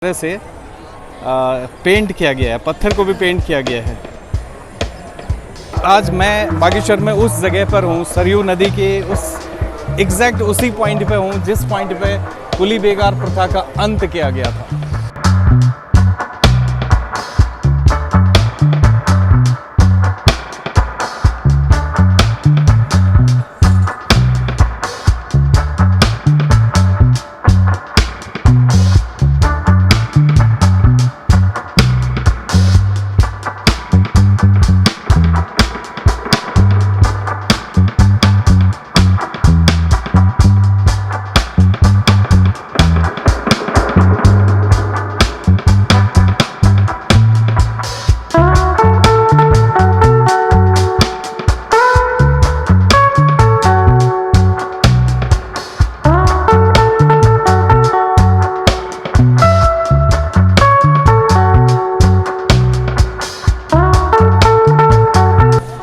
तरह से पेंट किया गया है, पत्थर को भी पेंट किया गया है। आज मैं बागेश्वर में उस जगह पर हूँ, सरयू नदी के उस एग्जैक्ट उसी पॉइंट पे हूँ जिस पॉइंट पे कुली बेगार प्रथा का अंत किया गया था।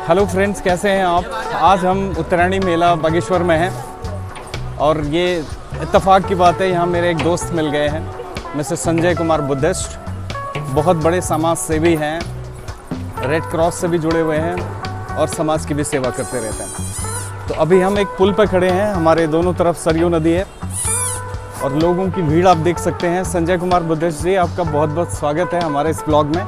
हेलो फ्रेंड्स, कैसे हैं आप। आज हम उत्तरायणी मेला बागेश्वर में हैं और ये इत्तेफाक की बात है, यहाँ मेरे एक दोस्त मिल गए हैं, मिस्टर संजय कुमार बुद्धिस्ट। बहुत बड़े समाज सेवी हैं, रेड क्रॉस से भी जुड़े हुए हैं और समाज की भी सेवा करते रहते हैं। तो अभी हम एक पुल पर खड़े हैं, हमारे दोनों तरफ सरयू नदी है और लोगों की भीड़ आप देख सकते हैं। संजय कुमार बुद्धिस्ट जी, आपका बहुत बहुत स्वागत है हमारे इस ब्लॉग में।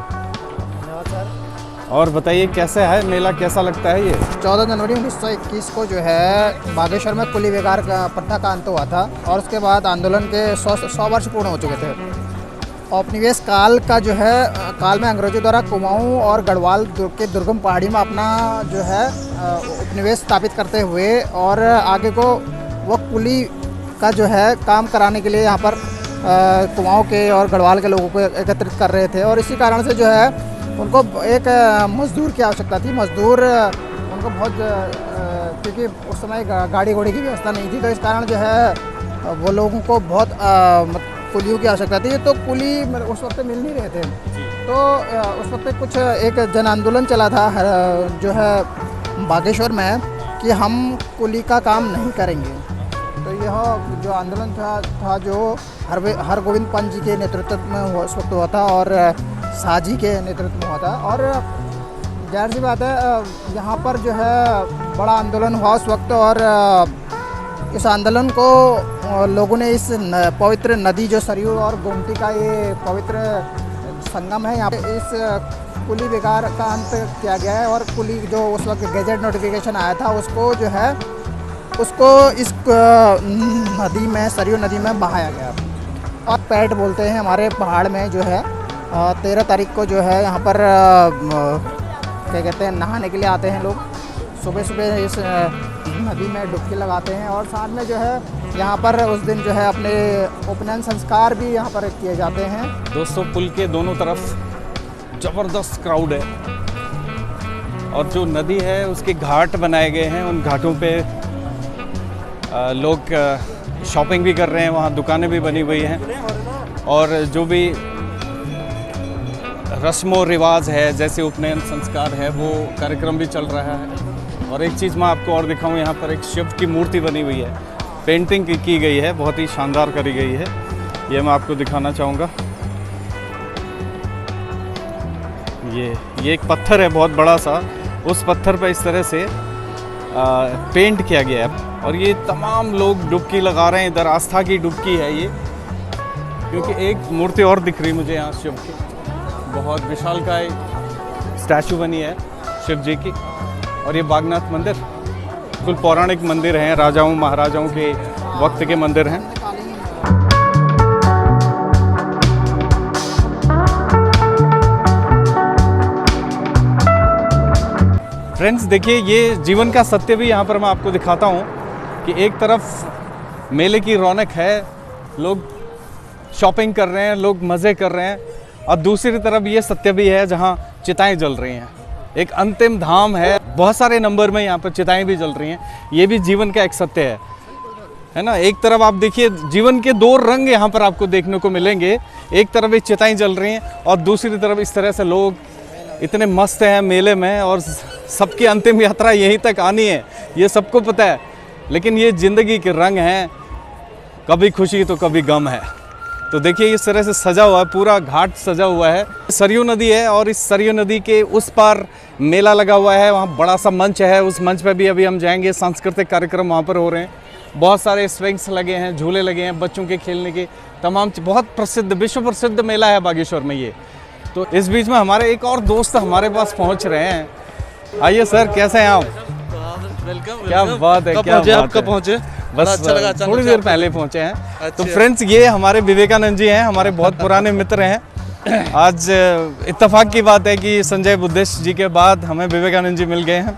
और बताइए कैसे है मेला, कैसा लगता है ये। 14 जनवरी 1921 को जो है बागेश्वर में कुली बेगार का प्रथा का अंत हुआ था और उसके बाद आंदोलन के 100 वर्ष पूर्ण हो चुके थे। औपनिवेश काल का जो है काल में अंग्रेजों द्वारा कुमाऊं और गढ़वाल के दुर्गम पहाड़ी में अपना जो है उपनिवेश स्थापित करते हुए और आगे को वो कुली का जो है काम कराने के लिए यहाँ पर कुमाऊं के और गढ़वाल के लोगों को एकत्रित कर रहे थे। और इसी कारण से जो है उनको एक मजदूर की आवश्यकता थी। मजदूर उनको बहुत क्योंकि उस समय गाड़ी घोड़ी की व्यवस्था नहीं थी, तो इस कारण जो है वो लोगों को बहुत कुलियों की आवश्यकता थी। तो कुली उस वक्त मिल नहीं रहे थे, तो उस वक्त कुछ एक जन आंदोलन चला था जो है बागेश्वर में कि हम कुली का काम नहीं करेंगे। तो यह जो आंदोलन था जो हरगोविंद पंत जी के नेतृत्व में उस वक्त हुआ था और साजी के नेतृत्व में हुआ था। और जाहिर सी बात है यहाँ पर जो है बड़ा आंदोलन हुआ उस वक्त और इस आंदोलन को लोगों ने इस पवित्र नदी जो सरयू और गोमती का ये पवित्र संगम है, यहाँ पे इस कुली बेगार का अंत किया गया है। और कुली जो उस वक्त गैजेट नोटिफिकेशन आया था उसको जो है उसको इस नदी में सरयू नदी में बहाया गया। और पैट बोलते हैं हमारे पहाड़ में जो है 13 तारीख को जो है यहाँ पर क्या कहते हैं नहाने के लिए आते हैं लोग। सुबह सुबह इस नदी में डुबकी लगाते हैं और साथ में जो है यहाँ पर उस दिन जो है अपने उपनयन संस्कार भी यहाँ पर किए जाते हैं। दोस्तों, पुल के दोनों तरफ ज़बरदस्त क्राउड है और जो नदी है उसके घाट बनाए गए हैं। उन घाटों पे लोग शॉपिंग भी कर रहे हैं, वहाँ दुकानें भी बनी हुई हैं और जो भी रस्मों रिवाज है जैसे उपनयन संस्कार है वो कार्यक्रम भी चल रहा है। और एक चीज़ मैं आपको और दिखाऊं, यहाँ पर एक शिव की मूर्ति बनी हुई है, पेंटिंग की गई है, बहुत ही शानदार करी गई है। ये मैं आपको दिखाना चाहूँगा। ये एक पत्थर है बहुत बड़ा सा, उस पत्थर पर इस तरह से पेंट किया गया है और ये तमाम लोग डुबकी लगा रहे हैं। इधर आस्था की डुबकी है ये, क्योंकि एक मूर्ति और दिख रही मुझे यहाँ शिव की, बहुत विशालकाय स्टैचू बनी है शिव जी की। और ये बागनाथ मंदिर बिल्कुल पौराणिक मंदिर हैं, राजाओं महाराजाओं के वक्त के मंदिर हैं। फ्रेंड्स देखिए, ये जीवन का सत्य भी यहाँ पर मैं आपको दिखाता हूँ कि एक तरफ मेले की रौनक है, लोग शॉपिंग कर रहे हैं, लोग मज़े कर रहे हैं, और दूसरी तरफ ये सत्य भी है जहाँ चिताएं जल रही हैं। एक अंतिम धाम है, बहुत सारे नंबर में यहाँ पर चिताएं भी जल रही हैं। ये भी जीवन का एक सत्य है ना। एक तरफ आप देखिए जीवन के दो रंग यहाँ पर आपको देखने को मिलेंगे। एक तरफ ये चिताएं जल रही हैं और दूसरी तरफ इस तरह से लोग इतने मस्त हैं मेले में, और सबकी अंतिम यात्रा यहीं तक आनी है, ये सबको पता है। लेकिन ये ज़िंदगी के रंग हैं, कभी खुशी तो कभी गम है। तो देखिए इस तरह से सजा हुआ है, पूरा घाट सजा हुआ है। सरयू नदी है और इस सरयू नदी के उस पार मेला लगा हुआ है, वहाँ बड़ा सा मंच है, उस मंच पे भी अभी हम जाएंगे। सांस्कृतिक कार्यक्रम वहाँ पर हो रहे हैं, बहुत सारे स्विंग्स लगे हैं, झूले लगे हैं बच्चों के खेलने के, तमाम बहुत प्रसिद्ध, विश्व प्रसिद्ध मेला है बागेश्वर में ये। तो इस बीच में हमारे एक और दोस्त हमारे पास पहुँच रहे हैं। आइए सर, कैसे हैं आप? वेलकम। क्या बात है, क्या बात आप कब है। पहुँचे? बस अच्छा लगा, थोड़ी देर पहले पहुंचे हैं। तो अच्छा। फ्रेंड्स, ये हमारे विवेकानंद जी हैं, हमारे बहुत पुराने मित्र हैं। आज इत्तेफाक की बात है कि संजय बुद्धेश जी के बाद हमें विवेकानंद जी मिल गए हैं।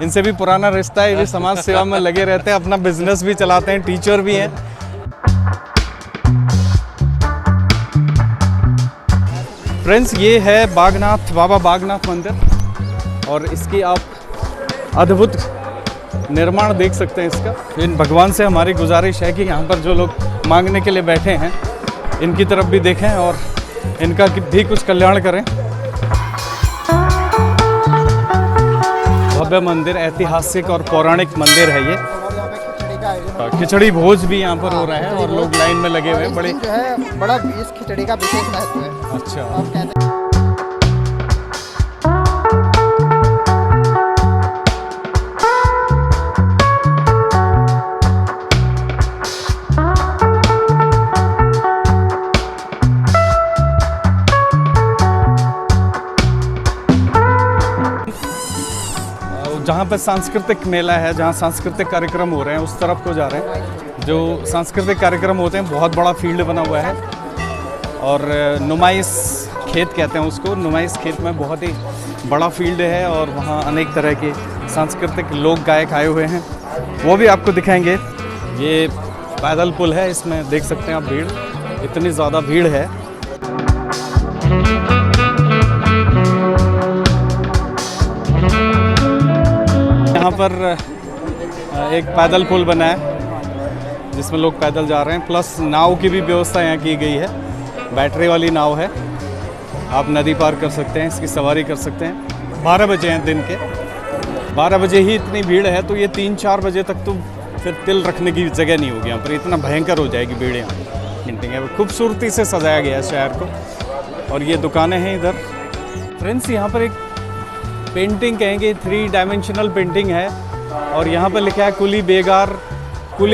इनसे भी पुराना रिश्ता है, ये भी समाज सेवा में लगे रहते हैं, अपना बिजनेस भी चलाते हैं, टीचर भी हैं। फ्रेंड्स, ये है बागनाथ, बाबा बागनाथ मंदिर और इसकी आप अद्भुत निर्माण देख सकते हैं इसका। इन भगवान से हमारी गुजारिश है कि यहाँ पर जो लोग मांगने के लिए बैठे हैं इनकी तरफ भी देखें और इनका भी कुछ कल्याण करें। भव्य मंदिर, ऐतिहासिक और पौराणिक मंदिर है ये। और यहाँ पे खिचड़ी का आयोजन खिचड़ी भोज भी यहाँ पर हो रहा है और लोग लाइन में लगे हुए हैं। बड़े जो है बड़ा इस खिचड़ी का विशेष महत्व है। अच्छा, आप कहते हैं जहाँ पर सांस्कृतिक मेला है, जहाँ सांस्कृतिक कार्यक्रम हो रहे हैं उस तरफ को जा रहे हैं। जो सांस्कृतिक कार्यक्रम होते हैं, बहुत बड़ा फील्ड बना हुआ है और नुमाइश खेत कहते हैं उसको। नुमाइश खेत में बहुत ही बड़ा फील्ड है और वहाँ अनेक तरह के सांस्कृतिक लोक गायक आए हुए हैं, वो भी आपको दिखाएंगे। ये पैदल पुल है, इसमें देख सकते हैं आप भीड़, इतनी ज़्यादा भीड़ है। यहाँ पर एक पैदल पुल बना है जिसमें लोग पैदल जा रहे हैं, प्लस नाव की भी व्यवस्था यहाँ की गई है। बैटरी वाली नाव है, आप नदी पार कर सकते हैं, इसकी सवारी कर सकते हैं। 12 बजे हैं दिन के, 12 बजे ही इतनी भीड़ है तो ये 3-4 बजे तक तो फिर तिल रखने की जगह नहीं होगी यहाँ पर, इतना भयंकर हो जाएगी भीड़ यहाँ। पेंटिंग है, खूबसूरती से सजाया गया है शहर को और ये दुकानें हैं इधर। फ्रेंड्स, यहाँ पर एक पेंटिंग कहेंगे, 3 डायमेंशनल पेंटिंग है और यहाँ पर लिखा है कुली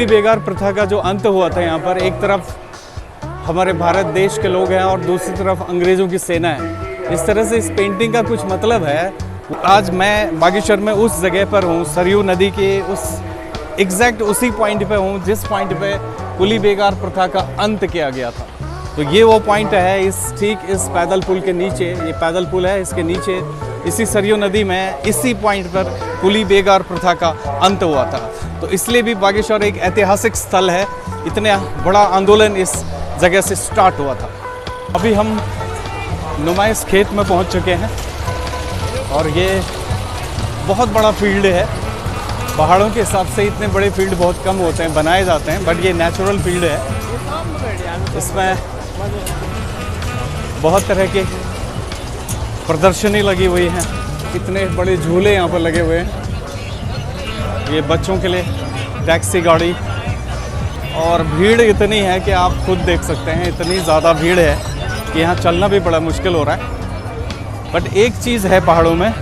बेगार प्रथा का जो अंत हुआ था। यहाँ पर एक तरफ हमारे भारत देश के लोग हैं और दूसरी तरफ अंग्रेज़ों की सेना है। इस तरह से इस पेंटिंग का कुछ मतलब है। आज मैं बागेश्वर में उस जगह पर हूँ, सरयू नदी के उस एग्जैक्ट उसी पॉइंट पे हूँ जिस पॉइंट पे कुली बेगार प्रथा का अंत किया गया था। तो ये वो पॉइंट है, इस पैदल पुल के नीचे, ये पैदल पुल है, इसके नीचे इसी सरयू नदी में इसी पॉइंट पर कुली बेगार प्रथा का अंत हुआ था। तो इसलिए भी बागेश्वर एक ऐतिहासिक स्थल है, इतने बड़ा आंदोलन इस जगह से स्टार्ट हुआ था। अभी हम नुमाइश खेत में पहुंच चुके हैं और ये बहुत बड़ा फील्ड है। पहाड़ों के हिसाब से इतने बड़े फील्ड बहुत कम होते हैं, बनाए जाते हैं, बट ये नेचुरल फील्ड है। इसमें बहुत तरह के प्रदर्शनी लगी हुई है, इतने बड़े झूले यहाँ पर लगे हुए हैं, ये बच्चों के लिए टैक्सी गाड़ी, और भीड़ इतनी है कि आप खुद देख सकते हैं, इतनी ज़्यादा भीड़ है कि यहाँ चलना भी बड़ा मुश्किल हो रहा है। बट एक चीज़ है पहाड़ों में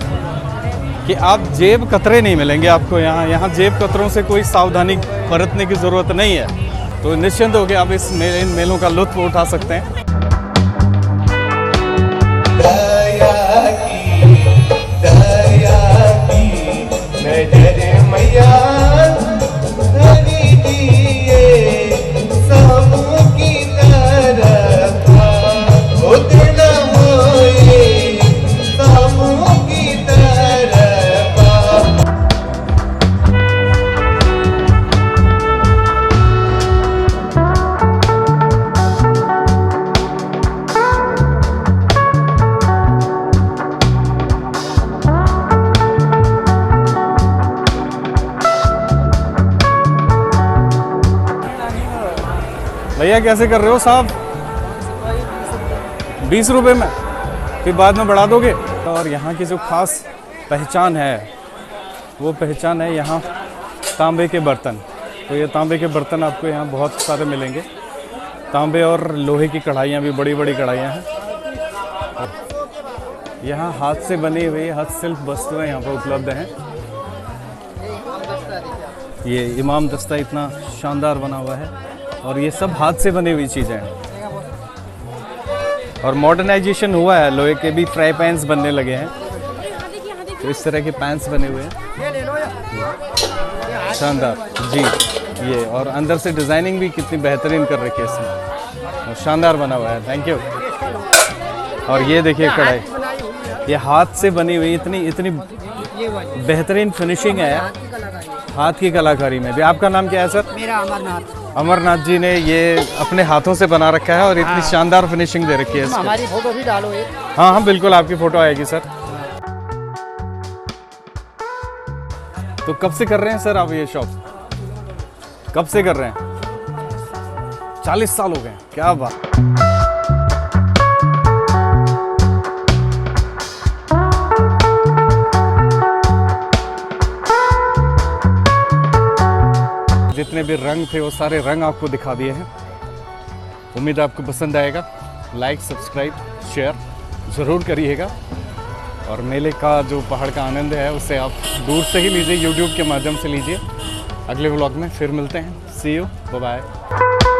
कि आप जेब कतरे नहीं मिलेंगे आपको यहाँ जेब कतरों से कोई सावधानी बरतने की ज़रूरत नहीं है। तो निश्चिंत होकर आप इन मेलों का लुत्फ़ उठा सकते हैं। भैया कैसे कर रहे हो साहब? 20 रुपये में, फिर बाद में बढ़ा दोगे? और यहाँ की जो खास पहचान है वो पहचान है यहाँ तांबे के बर्तन। तो ये तांबे के बर्तन आपको यहाँ बहुत सारे मिलेंगे तांबे और लोहे की कढ़ाइयाँ भी बड़ी बड़ी कढ़ाइयाँ हैं। यहाँ हाथ से बनी हुई हस्तशिल्प वस्तुएं यहाँ पर उपलब्ध हैं। ये इमाम दस्ता इतना शानदार बना हुआ है और ये सब हाथ से बनी हुई चीज़ें हैं। और मॉडर्नाइजेशन हुआ है, लोहे के भी फ्राई पैन्स बनने लगे हैं। तो इस तरह के पैन्स बने हुए हैं, शानदार जी। ये और अंदर से डिज़ाइनिंग भी कितनी बेहतरीन कर रखी है इसमें, शानदार बना हुआ है। Thank you. और ये देखिए कढ़ाई, ये हाथ से बनी हुई इतनी बेहतरीन फिनिशिंग है हाथ की कलाकारी में भी। आपका नाम क्या है सर? मेरा अमरनाथ। अमरनाथ जी ने ये अपने हाथों से बना रखा है और इतनी शानदार फिनिशिंग दे रखी है इसको। हमारी फोटो भी डालो एक। हाँ हाँ बिल्कुल, आपकी फ़ोटो आएगी सर। तो कब से कर रहे हैं सर आप ये शॉप? कब से कर रहे हैं? 40 साल हो गए, क्या बात। जितने भी रंग थे वो सारे रंग आपको दिखा दिए हैं। उम्मीद आपको पसंद आएगा। लाइक, सब्सक्राइब, शेयर ज़रूर करिएगा। और मेले का जो पहाड़ का आनंद है उसे आप दूर से ही लीजिए, यूट्यूब के माध्यम से लीजिए। अगले व्लॉग में फिर मिलते हैं। सी यू, बाय बाय।